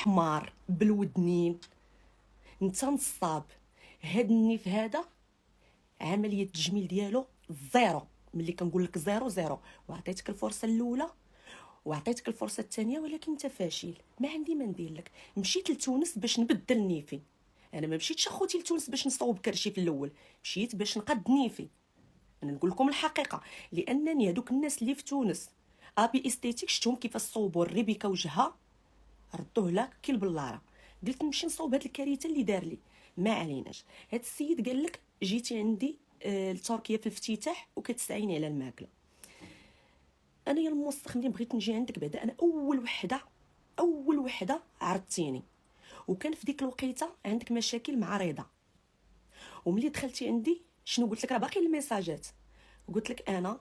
حمار بالودنين، انت نصاب. هاد النيف هذا عمليه التجميل ديالو زيرو. ملي كنقول لك زيرو زيرو، وعطيتك الفرصه الاولى وعطيتك الفرصه الثانيه ولكن انت فاشل. ما عندي ما ندير لك. مشيت لتونس باش نبدل نيفي. انا ما مشيتش اخوتي لتونس باش نصوب كرشي في الاول، مشيت باش نقد نيفي. انا نقول لكم الحقيقه، لانني هذوك الناس اللي في تونس ابي استيتيك شفتهم كيفاش صوبوا الريبيكا وجهها، ردوه لك كي البلاره. قلت نمشي نصوب هاد الكارثه اللي دار لي. ما عليناش. هاد السيد قال لك جيتي عندي لتركيا في الافتتاح وكتسعيني على الماكله. انا يا الموسخ ملي بغيت نجي عندك بعدا انا اول وحده عرضتيني، وكان في ديك الوقيته عندك مشاكل مع رضا. وملي دخلتي عندي شنو قلت لك؟ راه باقي الميساجات. قلت لك انا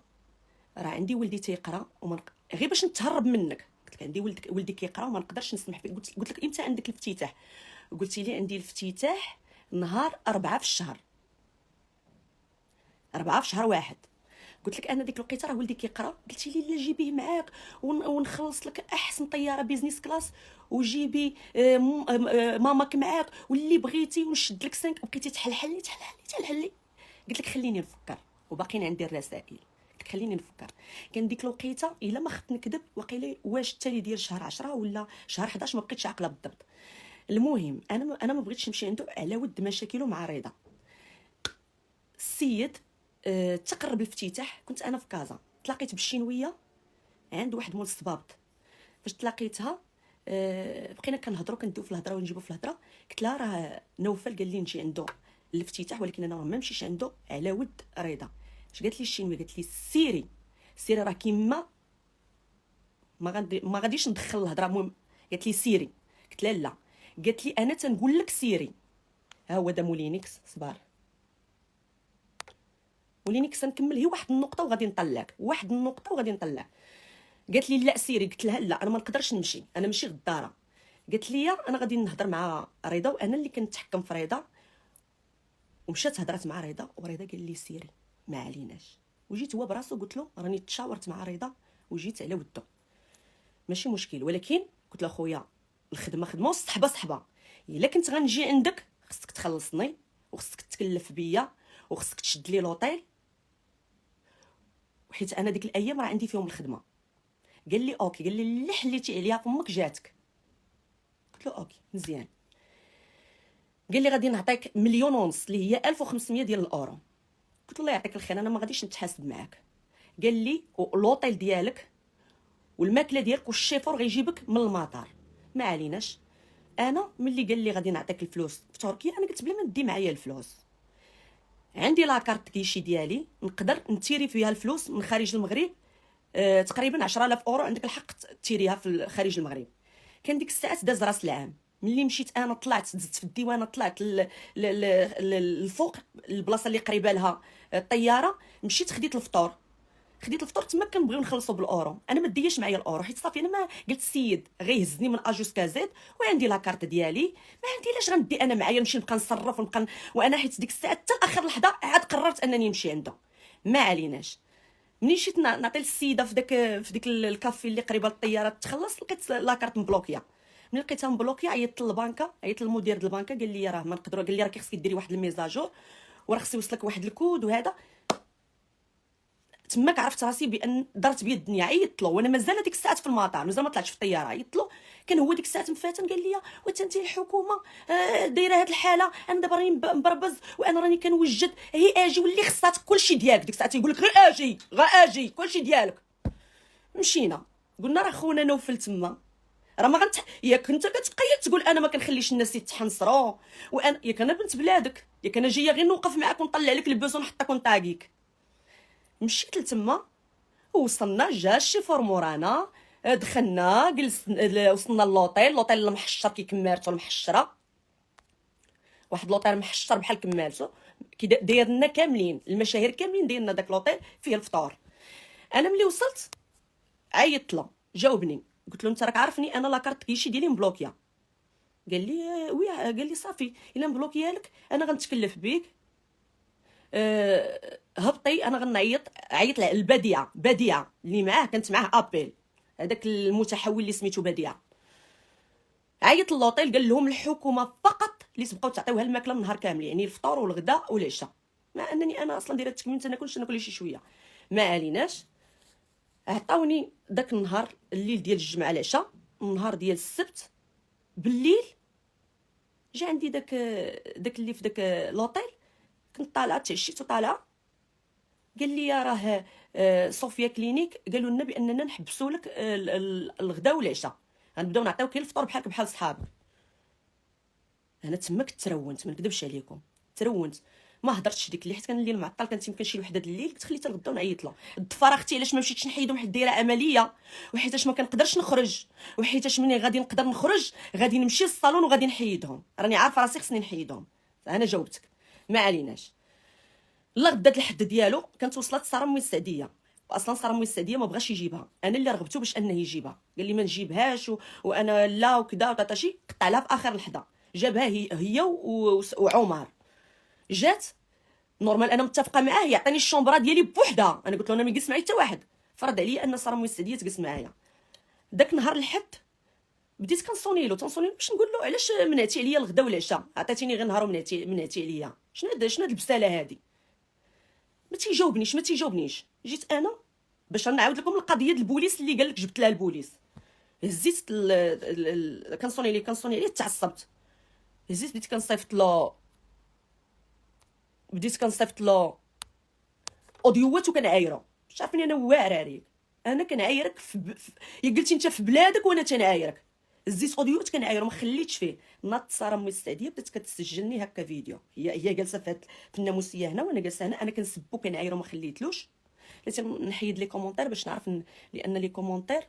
راه عندي ولدي تيقرا غير باش نتهرب منك. قلت لك عندي ولدي كيقرا وما نقدرش نسمح فيه. قلت لك امتى عندك الافتتاح؟ قلتي لي عندي الافتتاح نهار 4 في الشهر، 4 في شهر واحد. قلت لك انا ديك الوقيته راه ولدي كيقرا. قلتي لي لا جيبيه معاك ونخلص لك احسن طياره بيزنس كلاس، وجيبي ماماك معاك واللي بغيتي ونشد لك 5. بقيتي تحلحلي. قلت لك خليني نفكر، وباقيين عندي الرسائل. قلت لك خليني نفكر. كان ديك الوقيته الا ما خفت نكذب وقيله واش التالي ديال شهر 10 ولا شهر 11، ما بقيتش عاقله بالضبط. المهم انا ما بغيتش نمشي عنده على ود مشاكله مع رضا. السيد تقرب الافتتاح، كنت انا في كازا، تلاقيت بالشينويه عند واحد مول الصبابط. فاش تلاقيتها بقينا كنهضروا كندوي في الهضره ونجيبوا في الهضره. قلت لها راه نوفل قال لي نجي عنده الافتتاح ولكن انا ما نمشيش عنده على ود رضا. اش قالت لي الشينويه؟ قالت لي سيري راه كيما ما غاديش ندخل الهضره. المهم قالت لي سيري. قلت لها لا. قالت لي انا تنقول لك سيري. ها هو دا مولينيكس صبار. مولينيكس نكمل هي واحد النقطه وغادي نطلعك، واحد النقطه وغادي نطلع. قالت لي لا سيري. قلت لها لا انا ما نقدرش نمشي، انا ماشي غداره. قالت لي انا غادي نهضر مع رضا وانا اللي كنتحكم في رضا. ومشات هضرات مع رضا ورضا قال لي سيري ما عليناش. وجيت هو براسو قلت له راني تشاورت مع رضا وجيت على وده، ماشي مشكل. ولكن قلت له خويا الخدمه خدمه والصحبه صحبه. الا كنت غنجي عندك خصك تخلصني وخصك تكلف بيا وخصك تشد لي لوطيل، وحيت انا ديك الايام راه عندي فيهم الخدمه. قال لي اوكي. قال لي اللي حليتي عليها فمك جاتك. قلت له اوكي مزيان. قال لي غادي نعطيك 1.5 مليون اللي هي 1500 ديال الاورو. قلت له الله يعطيك الخير انا ما غاديش نتحاسب معاك. قال لي لوطيل ديالك والماكله ديالك والشيفور غيجيبك من المطار. ما عليناش. انا ملي قال لي غادي نعطيك الفلوس في تركيا انا قلت بلا ما ندي معايا الفلوس. عندي لاكارت كيشي ديالي نقدر نتيري فيها الفلوس من خارج المغرب. تقريبا 10,000 اورو عندك الحق تيريها في خارج المغرب. كان ديك الساعات داز راس العام. ملي مشيت انا طلعت دزت في الديوانه، طلعت الفوق البلاصه اللي قريبه لها الطياره، مشيت خديت الفطور تما. كنبغيو نخلصوا بالاورو. انا ما دياش معايا الاورو حيت صافي انا ما قلت السيد غيهزني من اجوسكا زيد وعندي لاكارت ديالي. ما عندي لاش غندي انا معايا نمشي نبقى نصرف ونبقى وانا حيت ديك الساعه حتى اخر لحظه عاد قررت انني نمشي عنده. ما عليناش. منين مشيت نعطي للسيده في ديك الكافي اللي قريبه للطياره تخلص، لقيت لاكارت مبلوكيه. ملي لقيتها مبلوكيه عيطت للبنكه، عيطت للمدير ديال البنكه قال لي راه ما نقدروا. قال لي راه خصك ديري واحد الميزاجور وراه خص يوصلك واحد الكود وهذا. تماك عرفت راسي بان ضرت بيا الدنيا. عيطت له وانا مازال ديك الساعات في المطار، مازال ما طلعتش في الطياره. عيطت له كان هو ديك الساعات مفاتن. قال لي وانت الحكومه دايره هاد الحاله، انا دابا راني مبربز وانا راني كنوجد. هي اجي واللي خصاتك كلشي ديالك. ديك الساعات يقول لك غير اجي كلشي ديالك. مشينا قلنا راه خونا نوفل تما راه ما ياك انت كتقيد تقول انا ما كنخليش الناس يتحنصروا، وانا ياك انا بنت بلادك، ياك انا جايه غير نوقف معاك ونطلع لك البوس ونحطك ونطاقيك. مشيت لتما وصلنا، جا الشيفور مورانا، دخلنا وصلنا لوطيل المحشر كي كمارتو المحشره، واحد لوطيل محشر بحال كمالتو كي دايرنا كاملين المشاهير كاملين دايرنا داك لوطيل فيه الفطور. انا ملي وصلت عيطت له جاوبني. قلت له انت راك عارفني انا لاكارت كيشي ديالي مبلوكيه. قال لي وي. قال لي صافي الا مبلوكيه لك انا غنتكلف بيك. هبطي انا غنعيط. عيط البديعه اللي معاه، كانت معاه ابيل هذاك المتحول اللي سميتو بديعه. عيط للوطيل قال لهم الحكومه فقط اللي تبقاو تعطيوها الماكله النهار كامل، يعني الفطور والغداء والعشاء، مع انني انا اصلا دايره التكميم تناكل شي شويه. ما عليناش، عطاوني داك النهار الليل ديال الجمعه العشاء، النهار ديال السبت بالليل جا عندي داك اللي في داك لوطيل، كنت طالعه تعشيت وطالعه، قال لي راه صوفيا كلينيك قالوا لنا باننا نحبسوا لك الغداء والعشاء، غنبداو نعطيوك الفطور بحال صحابك. انا تماك ترونت، ما نكذبش عليكم ترونت، ما هضرتش ديك الليل حيت كان الليل معطل، كانت يمكن شي وحده ديال قلت خليت الغدا ونعيط له. الضفار اختي علاش ما مشيتش نحيدهم حيت دايره عمليه، وحيتاش ما كنقدرش نخرج، وحيتاش ملي غادي نقدر نخرج غادي نمشي للصالون وغادي نحيدهم، راني عارفه راسي خصني نحيدهم. انا جاوبتك ما عليناش. لا غدات الحد ديالو كانت وصلت ساره مي السعديه، اصلا ساره مي السعديه ما بغاش يجيبها، انا اللي رغبته باش انه يجيبها، قال لي ما نجيبهاش وانا لا وكذا وطاطاشي، قطع لها في اخر لحظه، جابها هي وعمر. جات نورمال انا متفقه معاه يعطيني الشومبرا ديالي بوحدها، انا قلت له انا ما يجلس معايا حتى واحد، فرض عليا ان ساره مي السعديه تجلس معايا. داك نهار الحد بديت كنصوني له باش نقول له علاش منعتي عليا الغدا والعشاء، عطيتيني غير نهار ومنعتي عليا، شنو هاد البساله هادي؟ ما تيجاوبنيش. جيت انا باش نعاود لكم القضيه ديال البوليس اللي قال لك جبت لها البوليس، هزيت كنصوني عليه تعصبت، هزيت بديت كنصيفط له اوديوات وكنعايره، مش عارفني انا واعره عليك، انا كنعايرك يا قلتي انت في بلادك وانا تنعايرك، زيت اوديوات كنعايره ما خليتش فيه. ناضت ساره مي السعديه بدات كتسجلني هكا فيديو، هي جالسه في الناموسيه هنا وانا جالسه هنا، انا كنسبو كنعايره ما خليتلوش، لازم نحيد لي كومونتير باش نعرف لان لي كومونتير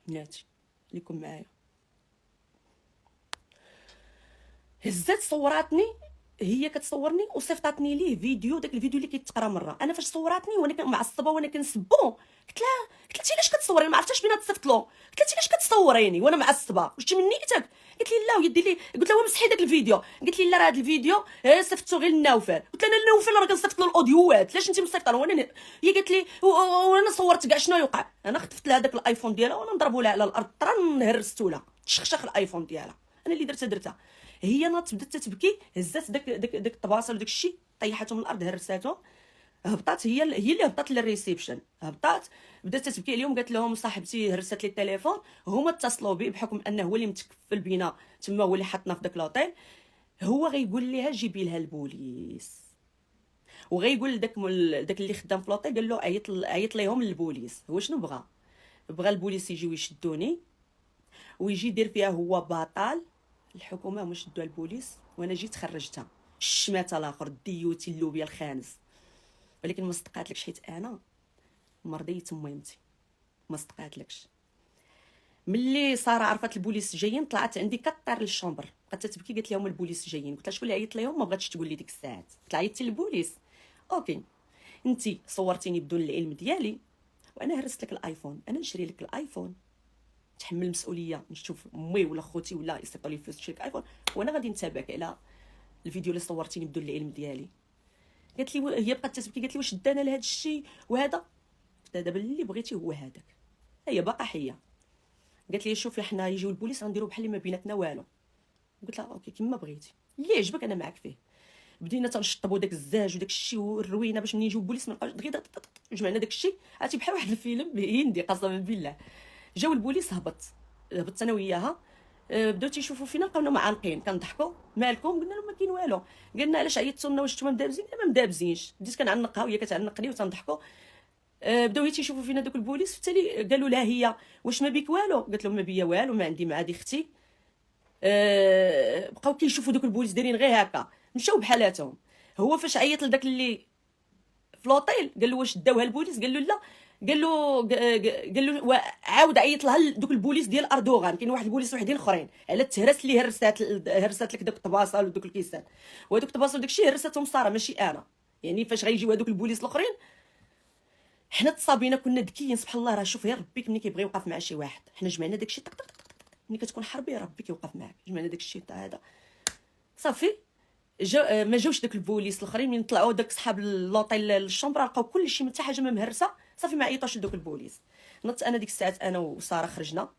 ناتي ليكم معايا. هزات صوراتني، هي كتصورني وصيفطاتني ليه فيديو، داك الفيديو اللي كيتقرا مره، انا فاش صوراتني وانا معصبه وانا كنسبو، قلت لها علاش كتصوريني، ما عرفتش بين تصيفط له، قلت لها علاش كتصوريني وانا معصبه، واش من نيتك؟ قالت لي لا ويدي لي، قلت لها مسحي داك الفيديو، قالت لي لا راه هذا الفيديو صيفطته غير للنوفل، قلت لها النوفل راه كنصيفط له الاوديوات، علاش انت مصيفطه له وانا؟ هي قالت لي وانا صورت كاع شنو يوقع، انا خطفت لها داك الايفون ديالها وانا نضربو لها على الارض طرا نهرستو لها تشخشخ الايفون ديالها، انا اللي درتها. هي ناضت بدات تبكي، هزات داك الطباصل وداك الشيء طيحتهم من الارض هرساتهم، هبطات هي اللي هبطات للريسبشن، هبطات بدات تبكي عليهم، قالت لهم صاحبتي هرست لي التليفون، هما اتصلوا بي بحكم انه هو اللي متكفل بينا تما، هو اللي حطنا في داك لوطيل، هو غيقول لها جيبي لها البوليس، وغيقول لداك اللي خدام في لوطيل قال له عيط ليهم للبوليس. هو شنو بغى البوليس يجيو يشدوني ويجي يدير فيها هو بطل، الحكومه هما شدوا البوليس وانا جيت خرجتها، الشماته الاخر الديوتي اللوبيا الخانس، ولكن ما صدقاتلكش حيت انا مرضيت مهمتي، ما صدقاتلكش. ملي ساره عرفت البوليس جايين طلعت عندي كطير للشومبر، بقات تبكي قالت لهم البوليس جايين، قلت لها شكون اللي عيط لهم؟ ما بغاتش تقول لي ديك الساعات، قلت لها عيطتي للبوليس، اوكي انت صورتيني بدون العلم ديالي وانا هرست لك الايفون، انا نشري لك الايفون تحمل المسؤوليه، نشوف امي ولا خوتي ولا يصيفطوا لي فلوس تشري لك ايفون، وانا غادي نتابعك على الفيديو اللي صورتيني بدون العلم ديالي. قالت لي هي بقات تبكي، قالت لي واش دانا لهذا الشيء وهذا، قلت دابا اللي بغيتي هو هذاك، هي باقا حيه. قالت لي شوفي حنا يجيو البوليس غنديروا بحال اللي ما بيناتنا والو، قلت لها اوكي كما بغيتي، اللي يعجبك انا معاك فيه. بدينا تنشطبوا داك الزاج وداك الشيء والروينه باش ملي يجيو البوليس ما نبقاوش دغيا جمعنا داك الشيء، عرفتي بحال واحد الفيلم هندي قسما بالله. جاو البوليس هبطت انا وياها، بداو تيشوفوا فينا لقاونا معانقين كنضحكوا، مالكم؟ قلنا لهم ما كاين والو، قلنا علاش عيطتوا لنا واش نتوما مدابزين؟ ما مدابزينش، بديت كنعنقها وهي كتعنقني وتنضحكوا، بداو هي تيشوفوا فينا دوك البوليس، في التالي قالوا لها هي واش ما بيك والو؟ قالت لهم ما بيا والو، ما عندي مع دي اختي. بقاو كيشوفوا دوك البوليس دايرين غير هكا، مشاو بحالاتهم. هو فاش عيط لداك اللي في لوطيل قال له واش داوها البوليس؟ قال له لا، قال له عاود عيط لها دوك البوليس ديال اردوغان، كاين واحد البوليس وحدين اخرين على التهرس اللي هرسات لك دوك الطباصل ودوك الكيسان، وهذوك الطباصل داكشي هرساتهم ساره ماشي انا، يعني فاش غيجيو هذوك البوليس الاخرين حنا تصابينا كنا ذكيين سبحان الله. راه شوف غير ربيك ملي كيبغي يوقف مع شي واحد، حنا جمعنا داكشي طق طق طق طق، ملي كتكون حربي ربي كيوقف معاك، جمعنا داكشي تاع هذا صافي. ما جاوش داك البوليس الاخرين، من طلعوا داك صحاب اللوطيل للشومبر لقاو كلشي حتى حاجه ما مهرسه، صافي ما عيطوش لدوك البوليس. نط انا ديك الساعات انا وساره خرجنا،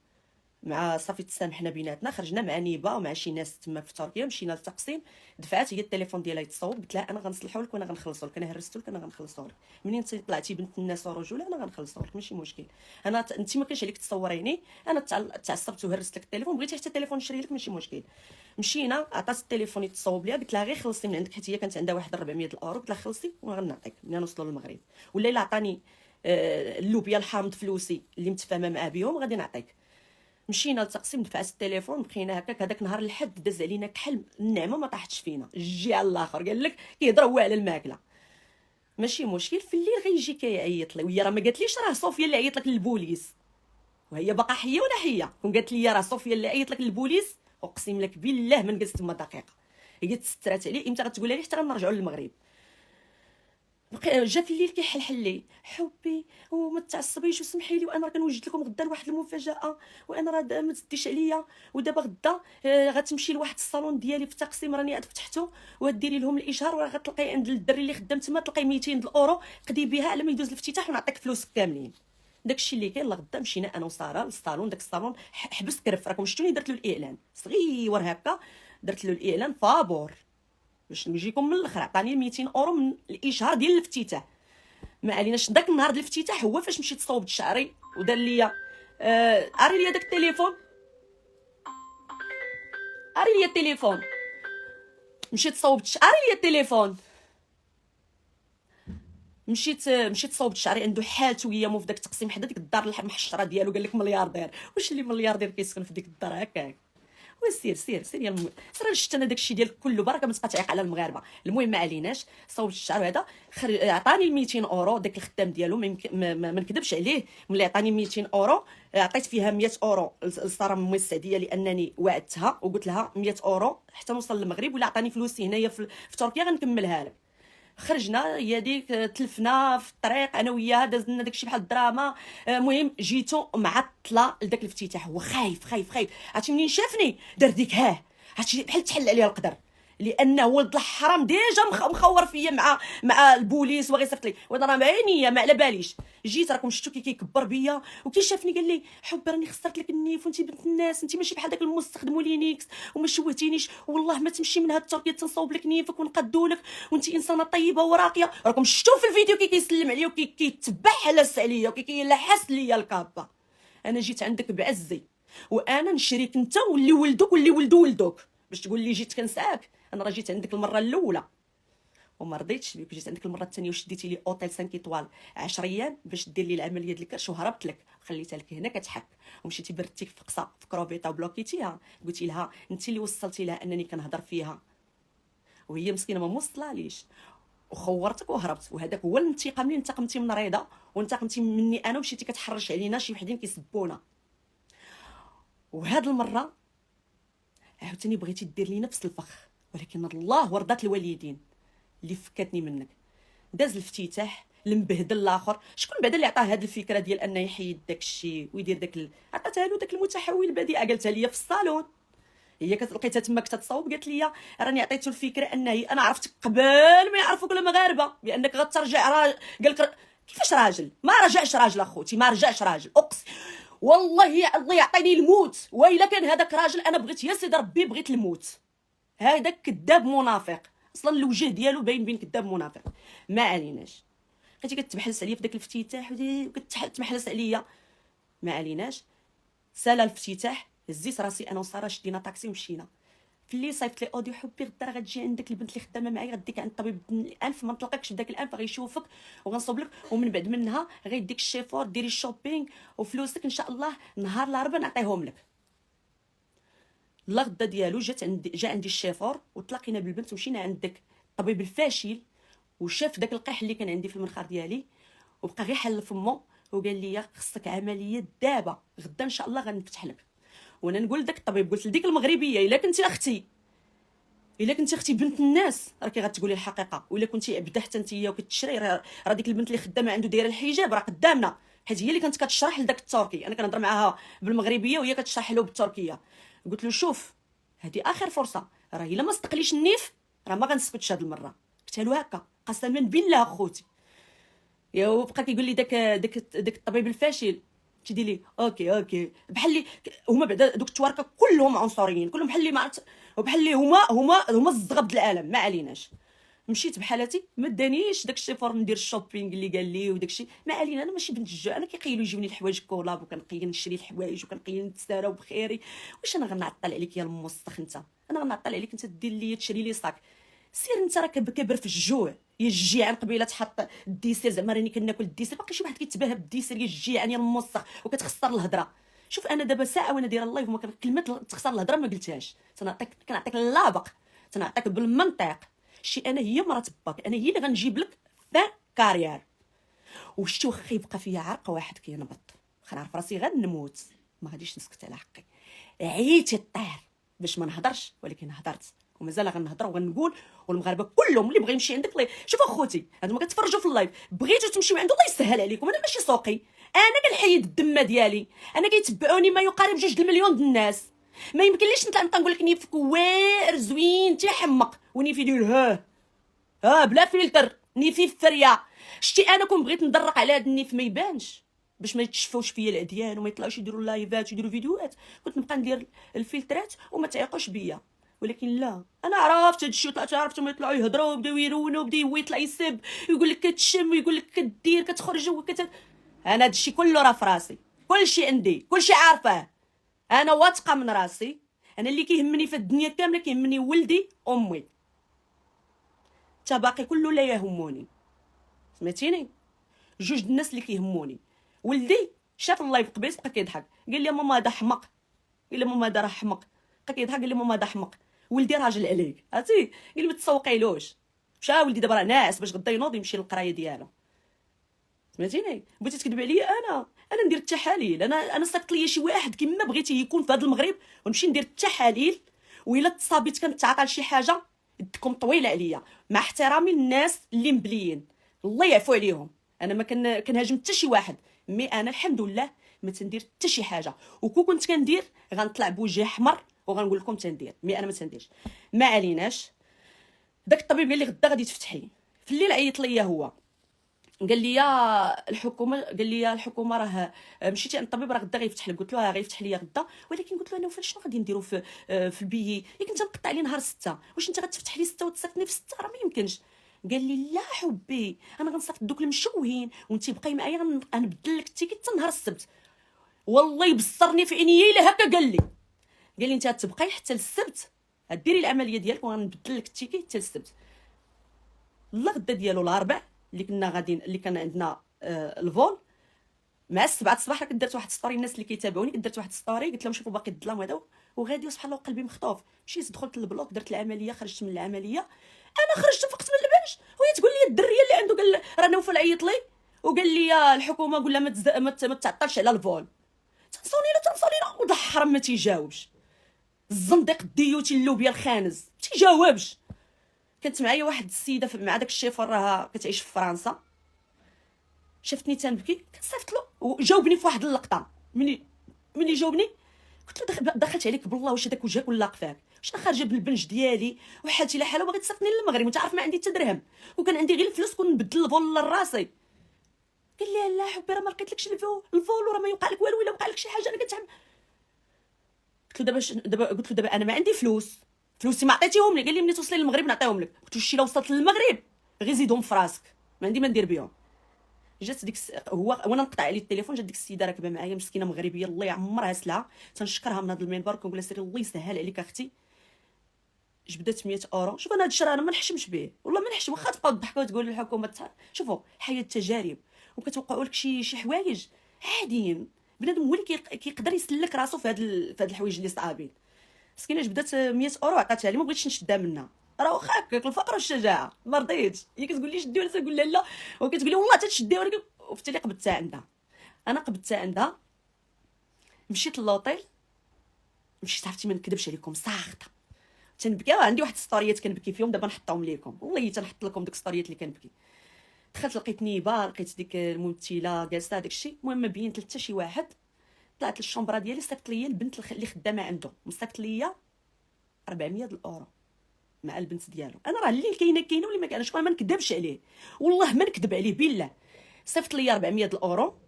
مع صافي تسامحنا بيناتنا، خرجنا مع نيبه ومع شي ناس تما في تركيا، مشينا للتقسيم، دفعات هي التليفون ديالها يتصوب، قلت لها انا غنصلحو لك وانا غنخلصو لك، انا هرستو لك انا غنخلصو لك، منين طلعتي بنت الناس ورجوله انا غنخلصو لك ماشي مشكل. انت ما كانش عليك تصوريني، انا تعصبت وهرست لك التليفون، بغيتي حتى التليفون نشري لك ماشي مشكل. مشينا عطات التليفون يتصوب ليها، قلت لها غير خلصي من عندك حيت هي كانت عندها واحد 400 الاورو، قلت لها خلصي وغنعطيك ملي نوصلوا للمغرب، ولا الا عطاني اللوبيا الحامض فلوسي اللي متفاهمه معاه بهم غادي نعطيك. مشينا للتقسيم دفعت التليفون، بقينا هكاك. هذاك نهار الحد داز علينا كحل، النعمه ما طاحتش فينا، جي على الاخر قال لك كيهضر هو على الماكله ماشي مشكل. في الليل غيجي كيعيط لي، وهي راه ما قالتليش راه صوفيا اللي عيط لك للبوليس، وهي باقا حيه ولا حيه، كون قالت لي راه صوفيا اللي عيط لك للبوليس اقسم لك بالله من جلست تما دقيقه. هي تسترات عليه، امتى غتقولها لي حتى غنرجعوا للمغرب. جا في الليل كيحلحل لي حبي وما تعصبيش وسمحي لي، وانا راه كنوجد لكم غدا واحد المفاجاه، وانا راه ما تديش عليا، ودابا غدا غتمشي لواحد الصالون ديالي في التقسيم راني عاد فتحته، وغديري لهم الاشهار، وراه غتلقاي عند الدري اللي خدام تما تلقاي 200 الاورو، قدي بها على ما يدوز الافتتاح ونعطيك فلوسك كاملين. داكشي اللي كاين. غدا مشينا انا وساره للصالون، داك الصالون حبس كرف، راكم شفتوني درت له الاعلان صغيور هكا، درت له الاعلان فابور باش نجيكم من الاخر. عطاني 200 اورو من الاشهار ديال الافتتاح، ما عليناش. داك النهار ديال الافتتاح هو فاش مشيت صوبت شعري ودار ليا اري ليا داك التليفون، اري ليا التليفون، مشيت صوبت اري ليا التليفون، مشيت صوبت شعري. عنده حالته هي مو في داك التقسيم حدا ديك الدار المحشره ديالو، قال لك ملياردير، واش اللي ملياردير كيسكن في ديك الدار هكاك؟ وسير سير سير يا سير شفت انا داكشي ديال كله بركه ما تبقى تعيق على المغاربه. المهم ما عليناش، صوبت الشعر هذا عطاني ال 200 اورو. داك الخدام ديالو ما نكذبش عليه، ملي عطاني 200 اورو عطيت فيها 100 اورو لساره من السعديه لانني وعدتها وقلت لها 100 اورو حتى نوصل للمغرب، ولا عطاني فلوسي هنايا في تركيا غنكملها لك. خرجنا هي ديك تلفنا في الطريق انا وياها، دازنا داكشي بحال الدراما. المهم جيتو معطله لداك الافتتاح، هو خايف خايف خايف. عرفتي منين شافني دار ديك عرفتي بحال تحل عليه القدر، لانه ولد الحرام ديجا مخور فيا مع البوليس وغيصيفط لي، وانا راه بعينيا ما على باليش. جيت راكم شفتو كيكبر بيا وكيشافني قال لي حبي راني خسرت لك النيف، وانت بنت الناس، انت ماشي بحال داك المستخدم لينكس وما شوهتينيش، والله ما تمشي من هاد تركيا تنصوب لك نيفك ونقدولك، وانت انسانه طيبه وراقيه. راكم شفتو في الفيديو كيسلم عليا وكيتبح لس عليا وكيلحس ليا الكابا. انا جيت عندك بعزي، وانا نشريك انت واللي ولدوك واللي ولدو ولدوك باش تقول لي جيت كنساك. انا راه جيت عندك المره الاولى وما رضيتش بك، جيت عندك المره الثانيه وشديتي لي اوتيل 5 ايطوال 10 ايام باش دير لي العمليه ديال الكرش، وهربت لك خليتها لك هنا كتحك، ومشيتي بردتيك في قصه في كروفيطا وبلوكيتيها، قلتي لها انت اللي وصلتي لها انني كنهضر فيها وهي مسكينه ما موصله ليش، وخورتك وهربت. وهذاك هو الانتقام اللي انتقمتي من رضا وانتقمتي مني انا، ومشيتي كتحرش علينا شي وحدين كيسبونا. وهاد المره عاوتاني بغيتي دير لي نفس الفخ، ولكن الله ورضات الوالدين اللي فكاتني منك. داز الافتتاح المبهدل الاخر، شكون بعدا اللي عطاه هاد الفكره ديال انه يحيد داكشي ويدير عطاتها له داك المتحول البديئه، قالتها لي في الصالون. هي لقيتها تما كتصاوب قالت لي راني عطيته الفكره انه انا عرفتك قبل ما يعرفوك المغاربه بانك غترجع قال لك كيفاش راجل؟ ما رجعش راجل اخوتي، ما رجعش راجل، اقسم والله الله يعطيني الموت. والا كان هذاك راجل انا بغيت يا سيدي ربي بغيت الموت. هذاك كذاب منافق اصلا، الوجه ديالو باين بين كذاب منافق. ما عليناش، بقيتي كتبحلس عليا في داك الافتتاح وكتمحلس عليا. ما عليناش، سالا الافتتاح هزيت راسي انا وساره شدينا طاكسي ومشينا. في الليل صيفط لي اوديو حبي غدا راه غتجي عندك البنت اللي خدامه معايا، غديك عند طبيب الانف، ما نطلقكش بداك الانف غيشوفك وغنصوب لك، ومن بعد منها غيديك الشيفور ديري الشوبينغ وفلوسك ان شاء الله نهار الاربعاء نعطيهم لك. الغدا ديالو جا عندي الشيفور وتلاقينا بالبنت ومشينا عند داك الطبيب الفاشل، وشاف داك القيح اللي كان عندي في المنخار ديالي وبقى غير حل فمو وقال لي خصك عمليه دابا غدا ان شاء الله غنفتح لك. وانا نقول داك الطبيب قلت لديك المغربيه الا كنتي اختي بنت الناس راكي غتقولي الحقيقه، ولا كنتي عبده حتى نتيا وكتشري راه ديك البنت اللي خدامه عنده دايره الحجاب راه قدامنا، حيت هي اللي كانت كتشرح لداك التركي، انا كنهضر معاها بالمغربيه وهي كتشرح له بالتركيه. قلت له شوف هذه اخر فرصه، راه الا ما استقليش النيف راه ما غنسكتش هذه المره. قلت له هكا قسما بالله اخوتي. يا بقى كيقول لي داك الطبيب الفاشل تيدير لي اوكي بحال لي هما بعدا دوك التواركه كلهم عنصريين، كلهم بحال لي ما عرفت، وبحال لي هما الزغب د العالم. ما عليناش، مشيت بحالاتي، ما دانيش داكشي فور ندير الشوبينغ اللي قال لي وداكشي. ما علينا، انا ماشي بنت الجو، انا كيقيلوا يجيوني الحوايج كولاب وكنقيل نشري الحوايج وكنقيل نتسارى وبخيري. واش انا غنعطل عليك يا الموسخ انت؟ انا غنعطل عليك انت دير لي تشري لي صاك؟ سير انت، راك كبر في الجوع يا الجيعان. قبيله تحط الديسير، زعما راني كناكل الديسير، باقي شي واحد كيتباهى بالديسير يا الجيعان يا الموسخ وكتخسر الهضره. شوف انا دابا ساعه وانا دايره اللايف وما كلمه تخسر الهضره ما قلتهاش. كنعطيك اللابق، تنعطيك بالمنطق. شي انا هي مرات باك، انا هي اللي غنجيب لك فان كارير. وشتي واخا يبقى فيا عرق واحد كينبط، خنعرف راسي غنموت، ما غاديش نسكت على حقي. عييتي الطير باش ما نهضرش، ولكن هضرت ومازال غنهضر وغنقول. والمغاربه كلهم اللي بغى يمشي عندك الله. شوف اخوتي هانتوما كتفرجوا في اللايف، بغيتو تمشيو عنده الله يسهل عليكم، انا ماشي سوقي، انا كنحيد الذمه ديالي. انا كيتبعوني ما يقارب 2 المليون د الناس. ما يمكنليش نطلع نقول لك نيفك واعر زوين تيحمق ونيفي يدير بلا فلتر نيفي فريه. شتي انا كون بغيت ندرق على هاد النيف ما يبانش باش ما يتشفاوش فيا العديان وما يطلعوش يديروا لايفات ويديروا فيديوهات، كنت نبقى ندير الفلترات وما تعيقوش بيا. ولكن لا، انا عرفت هادشي، طلعت عرفت هما يطلعوا يهضروا وبداو يرونوا وبدا يطلع يسب ويقول لك كتشم ويقول لك كدير كتخرج انا هادشي كله راه في راسي، كلشي عندي، كلشي عارفاه. انا واثقه من راسي. انا اللي كيهمني في الدنيا كامله كيهمني ولدي امي، تا باقي كله لا يهموني. سمعتيني؟ جوج الناس اللي كيهموني. ولدي شاف اللايف قبيل بقى كيضحك، قال لي ماما هذا حمق، قال لي ماما هذا راه حمق، بقى كيضحك قال لي ماما هذا حمق. ولدي راجل عليك، عرفتي؟ قال لي ما تسوقيلوش، مشى ولدي دابا راه ناعس باش غدا ينوض يمشي للقرايه ديالو. سمعتيني؟ بغيتي تكذب عليا؟ انا ندير التحاليل. انا صيفط ليا شي واحد كما بغيتي يكون في هذا المغرب ونمشي ندير التحاليل، وإلا تصابيت كنتعاطى لشي حاجه يدكم طويله عليا، مع احترامي للناس اللي مبليين الله يعفو عليهم. انا ما كنهاجم حتى شي واحد، مي انا الحمد لله ما تندير حتى شي حاجه، وكون كنت كندير غنطلع بوجه احمر وغنقول لكم تندير، مي انا ما تنديرش. ما عليناش. داك الطبيب قال لي غدا غادي تفتحي. في الليل عيط ليا هو، قال لي الحكومه راه مشيتي عند الطبيب راه غدا غيفتح لك. قلت له غيفتح لي غدا، ولكن قلت له انا شنو غادي نديرو في البيي؟ ياك انت مقطع لي نهار 6، واش انت غتفتح لي 6 وتصيفطني في 6؟ راه ما يمكنش. قال لي لا حبي، انا غنصيفط دوك المشوهين وانت بقاي معايا، غنبدل لك التيكيت حتى نهار السبت. والله يبصرني في عينيا الا هكا قال لي انت غتبقاي حتى السبت، ديري العمليه ديالك وغنبدل لك التيكيت حتى السبت. الله غدا ديالو الاربع اللي كنا غاديين، اللي كان عندنا الفول مع 7 الصباح. راه درت واحد ستوري، الناس اللي كيتابعوني درت واحد ستوري قلت لهم شوفوا باقي الظلام هذا وغادي، وسبحان الله قلبي مخطوف. مشيت دخلت للبلوك درت العمليه، خرجت من العمليه. انا خرجت فقت من البنش وهي تقول لي الدريه اللي عنده قال راه نوفل عيط لي وقال لي الحكومه قول لها ما تعطلش على الفول. تنصوني وضح حرام ما تيجاوبش. الزنديق الديوتي اللوبيا الخانز ما تيجاوبش. كانت معايا واحد السيده مع داك الشيفر راها كتعيش في فرنسا، شفتني تنبكي كنصيفط له وجاوبني في واحد اللقطه. مني جاوبني قلت له دخلت عليك بالله، واش هذاك وجهك ولا قفاك؟ واش انا خارجه بالبنج ديالي وحالتي لا حاله وباغي تصيفطني للمغرب وانت عارف ما عندي حتى درهم، وكان عندي غير الفلوس كون نبدل الفول لراسي. قال لي لا حبي راه ما لقيتلكش الفول وراه ما يوقع لك والو، الا وقع لك شي حاجه انا كنتعمل. قلت له دابا انا ما عندي فلوسي ما عطيتيهم لي. قال لي ملي توصلي للمغرب نعطيهم لك. قلت له شتي لو وصلت للمغرب غير زيدهم في راسك، ما عندي ما ندير بهم. جات ديك هو وانا نقطع عليه التليفون، جات ديك السيده راكبه معايا مسكينه مغربيه الله يعمرها سلعه، تنشكرها من هذا المنبر كنقول لها سيري الله يسهل عليك اختي. جبدت 100 اورو. شوف انا هاد الشيء انا ما نحشمش به والله، ما نحشم. واخا تبقاو تضحكوا وتقولوا للحكومه شوفوا حياه تجارب وكتوقعوا لك شي حوايج عاديين. بنادم هو اللي كيقدر يسلك راسو في هاد الحوايج اللي صعابين. مسكينه جبدت 100 اورو عطاتها لي، ما بغيتش نشدها منها، راه واخا هكاك الفقر والشجاعه ما رضيتش. هي كتقول لي شدي ولا تقول لها لا، وكتقول لي والله تشدي، ولكن وفي اللي قبضتها عندها. انا قبضتها عندها، مشيت للوطيل، مشيت عرفتي ما نكذبش عليكم ساخطه تنبكي. عندي واحد ستوريات كنبكي فيهم دابا نحطهم لكم، والله تنحط لكم ديك ستوريات اللي كنبكي. دخلت لقيت نيبه، لقيت ديك الممثله جالسه داكشي. المهم ما بينت حتى شي واحد، طلعت للشومبرا ديالي صيفط ليا البنت اللي خدامه عنده، مصيفط ليا 400 الاورو مع البنت ديالو. انا راه الليل كاينه واللي ما كاينش، ما نكذبش عليه والله ما نكذب عليه بالله. صيفط ليا 400 الاورو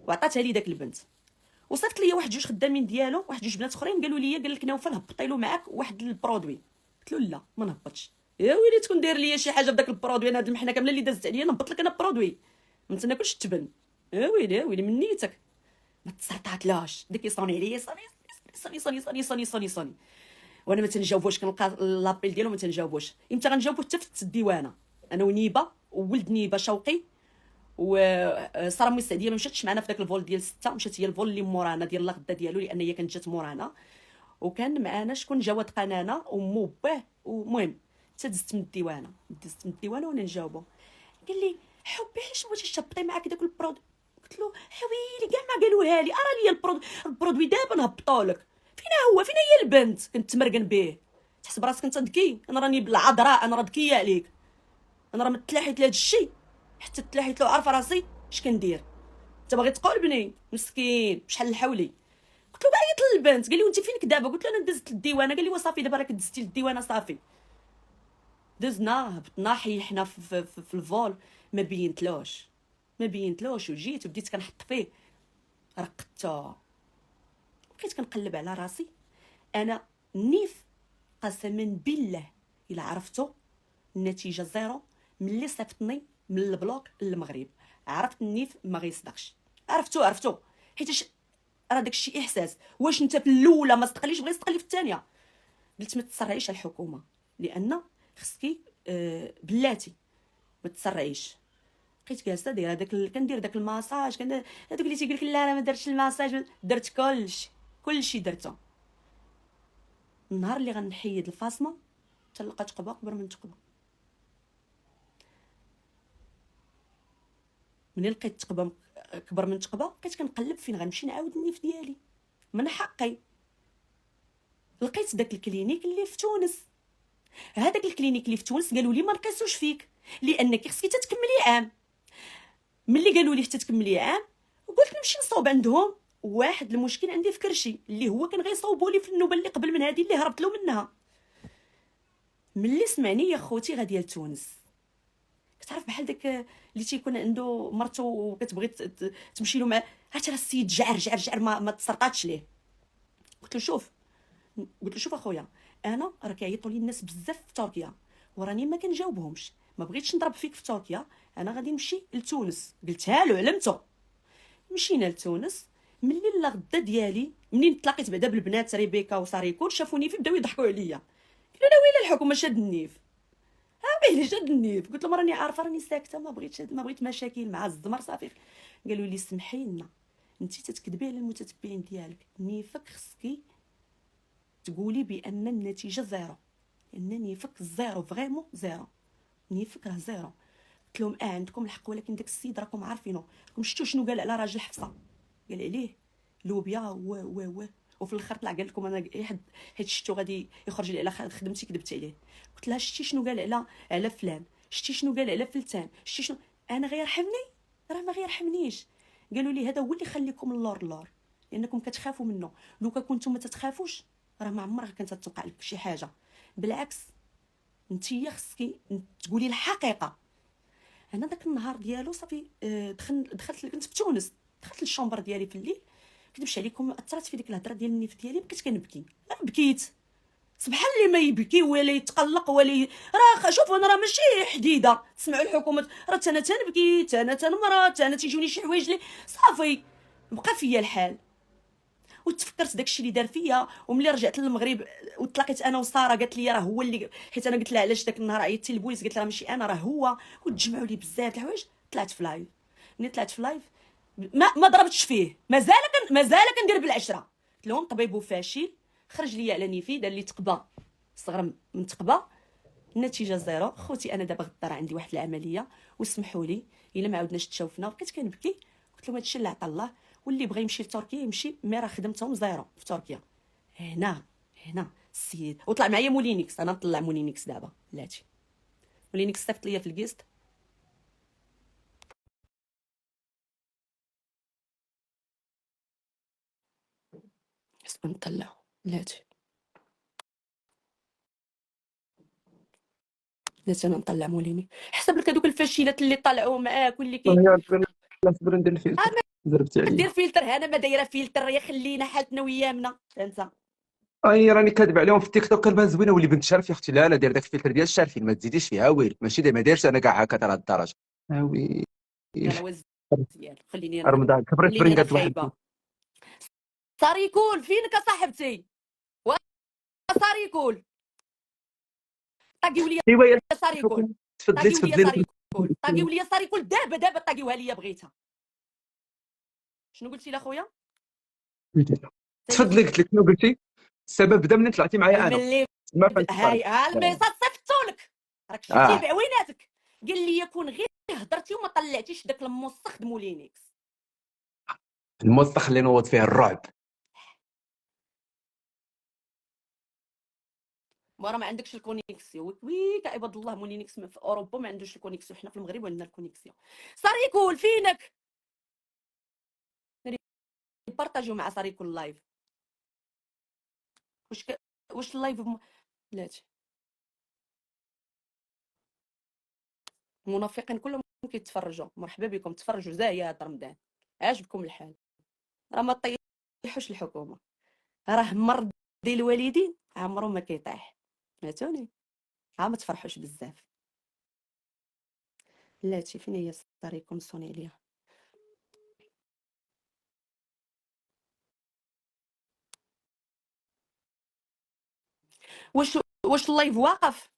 وعطاتها لي داك البنت. وصيفط لي واحد جوج خدامين ديالو، واحد جوج بنات اخرين، قالوا لي قال لك نوفل هبطي له معاك واحد البرودوي. قلت له لا ما نهبطش. يا ويلي تكون داير لي شي حاجه بداك البرودوي، انا هاد المحنه كامله اللي دازت عليا نهبط لك انا برودوي ما تناكلش التبن. يا ويلي يا ويلي من نيتك ما تسرطاتلاش داك يصوني عليا صاني. وانا ما تنجاوبوش، كنلقى لابيل ديالو ما تنجاوبوش. امتى غنجاوبو؟ حتى في الديوانه انا ونيبه وولد نيبه شوقي وساره مي السعديه ما مشاتش معنا في داك الفول ديال 6، مشات هي الفول اللي مورانا ديال الغدا ديالو لان هي كانت جات مورانا. وكان معنا شكون جواد قنانه ومو باه. ومهم حتى دزت من الديوانه وانا نجاوبو. قال لي حبي علاش بغيتي تهبطي معاك داك البرود؟ قلت له حويلي كاع ما قالوها لي، ارى لي البرودوي دابا نهبطوا لك. فين هي البنت؟ كنت تمرقن به تحسب راسك انت ذكي، انا راني بالعذراء، انا راه ذكيه عليك، انا راه متلاحيت لهاد الشيء حتى تلاحيت له، عارفه راسي اش كندير. انت باغي تقولبني مسكين بشحال الحولي. قلت له بعيط للبنت، قال لي وانت فينك دابا؟ قلت له انا دزت للديوانه. قال لي وصافي دابا راك دزتي للديوانه صافي. دزنا هبطنا حيحنا في الفول، ما بينتلوش وجيت وبديت كنحط فيه رقدته. بقيت كنقلب على راسي انا نيف، قسما بالله الا عرفتو النتيجه زيرو. ملي صيفطني من البلوك للمغرب عرفت النيف ما غيصدقش. عرفتو حيتاش راه داكشي احساس. واش انت في الاولى ما صدقليش بغي يصدقلي في الثانيه؟ قلت ما تسرعيش الحكومه لان خصكي بلاتي ما تسرعيش. بقيت جالسه دايره كندير داك الماساج، هذوك اللي تيقول لك لا انا ما درتش الماساج، درت كلشي درته. النهار اللي غنحيد الفاصمه تلقى تقبه كبر من تقبه. ملي لقيت تقبه كبر من تقبه بقيت كنقلب فين غنمشي نعاود النيف ديالي من حقي. لقيت داك الكلينيك اللي في تونس. هذاك الكلينيك اللي في تونس قالوا لي ما نقيسوش فيك لانك خصك تكملي عام. ملي قالوا لي حتى تكملي عام قلت نمشي نصوب عندهم. واحد المشكل عندي في كرشي اللي هو كان غيصوبوا لي في النوبه اللي قبل من هذه اللي هربت له منها. ملي سمعني يا خوتي غادي لتونس، كتعرف بحال داك اللي تيكون عنده مرته وكتبغي تمشي له مع عرفتي راه السيد جعر ما تسرقاتش ليه. قلت له شوف اخويا، انا راه كيعيطوا لي الناس بزاف في تركيا وراني ما كنجاوبهمش، ما بغيتش نضرب فيك في تركيا، انا غادي نمشي لتونس. قلتها له علمته. مشينا لتونس. ملي لا غدا ديالي منين تلاقيت بعدا بالبنات ريبيكا وساريكول شافوني بداو يضحكوا عليا. قالوا لا ويلي الحكومه شاد النيف. ويلي شاد النيف. قلت لهم راني عارفه راني ساكته، ما بغيت مشاكل مع الزمر صافي. قالوا لي سمحي لنا انت تتكذبي على المتتبعين ديالك، نيفك خصكي تقولي بان النتيجه زيرو، لان نيفك زيرو فريمون زيرو، نيفك راه زيرو. قلت لهم عندكم الحق، ولكن داك السيد راكم عارفينه. راكم شفتوا شنو قال على راجل حفصه؟ قال عليه لوبيا وفي الاخر طلع قال لكم انا حيت شفتو غادي يخرج لي على خدمتي كذبت عليه. قلت لها شتي شنو قال على فلان، شتي شنو قال على فلتان، شتي شنو. انا غيرحمني؟ راه ما غيرحمنيش. قالوا لي هذا هو اللي يخليكم اللور لانكم كتخافوا منه. لو كنتم ما تتخافوش راه ما عمرها كانت توقع لك شي حاجه. بالعكس نتيا خصكي تقولي الحقيقه. انا داك النهار ديالو صافي دخلت كنت في تونس، دخلت للشومبر ديالي في الليل. كنمشي عليكم اثرت في ديك الهضره ديال النيف ديالي، بقيت كنبكي. بكيت سبحان اللي ما يبكي ولا يتقلق ولا راه شوف انا راه ماشي حديده تسمعوا الحكومه، راه انا تنبكي انا تنمرض انا تيجوني شي حوايج لي صافي بقى فيا الحال. وتفكرت داكشي اللي دار فيا. وملي رجعت للمغرب وتلاقيت انا وساره قالت لي راه هو اللي، حيت انا قلت لها علاش داك النهار عيطتي للبوليس، قالت لها ماشي انا راه هو. وتجمعوا لي بزاف الحوايج. طلعت في لايف. ملي طلعت في لايف ما ضربتش فيه، مازال كندير بالعشره. قلت لهم طبيب فاشل خرج لي على نيفي، دار لي تقبه صغر من تقبه، النتيجه زيرو. خوتي انا دابا غدا راه عندي واحد العمليه وسمحوا لي الا ما عاودناش تشوفنا. بقيت كنبكي. قلت لهم هادشي اللي عطا الله، واللي بغى يمشي لتركيا يمشي، مي راه خدمتهم زيرو في تركيا. هنا السيد. وطلع معايا مولينيكس، انا نطلع مولينيكس دابا بلاتي. مولينيكس صيفط ليا في الكيست. حسب نطلعو بلاتي، انا نطلع موليني. حسب لك هذوك الفاشلات اللي طلعوا معاك واللي هي صبر ندير الفلتر. ضربتي دير عليا. فلتر، انا ما دايره فلتر، يا خلينا حالتنا ويامنا انت. اي راني كاتب عليهم في التيك توك كلبان زوينه ولي بنت شارفي اختي. لا لا، دير داك الفلتر ديال الشارفين، ما تزيديش فيها ويل، ماشي ما دايرش انا كاع هكا ترى الدرجه. وي. يلا وز ديال خليني انا، رمضان كبرت خليني انا برنقات واحد. خايبه. ساريكول فينك يا صاحبتي؟ ساريكول طاقيو لي ايوا يا ساريكول، تفضلي طاقيو لي تفضلي لك. ساريكول، طاقيو لي ساريكول دابا دابا طاقيوها لي بغيتها. شنو قلتي لاخويا؟ تفضلي قلت لك شنو قلتي. السبب بدا ملي طلعتي معايا انا، ملي ما فهمت الطريق. هاي ها الميساج صيفطولك، راك شفتيه اه بعويناتك. قال لي كون غير هضرتي وما طلعتيش داك الموسخ مولينيكس. الموسخ اللي نوض فيه الرعب. وراه ما عندكش الكونيكسيون ويك عباد الله. مولينيكس في اوروبا ما عندوش الكونيكسيون، حنا في المغرب عندنا الكونيكسيون. ساريكول فينك؟ بارطاجيو مع ساريكول لايف. واش اللايف بلاتي المنافقين كلهم كيتفرجوا. مرحبا بكم، تفرجوا زاهيه هاد رمضان، عاجبكم الحال. راه ما طيحوش الحكومه، راه مرض ديال الوالدين عمرو ما كيطيح. سمعتوني؟ ما تفرحوش بزاف. بلاتي فين هي ساريكول؟ صوني عليها. واش اللايف واقف؟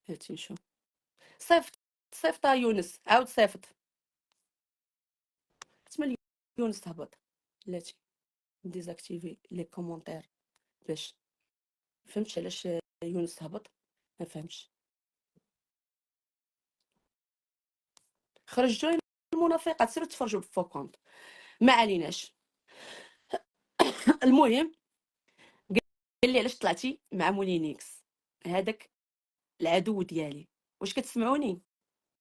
هاتي نشوف. صيفط يونس، عاود صيفط. تما يونس تهبط. بلاتي ديزاكتيفي لي كومونتير باش فهمتش علاش يونس تهبط، ما فهمتش. خرجتوا المنافقات، سيروا تفرجوا بالفوكونت، ما عليناش. المهم قال لي علاش طلعتي مع مولينيكس، هذاك العدو ديالي. واش كتسمعوني؟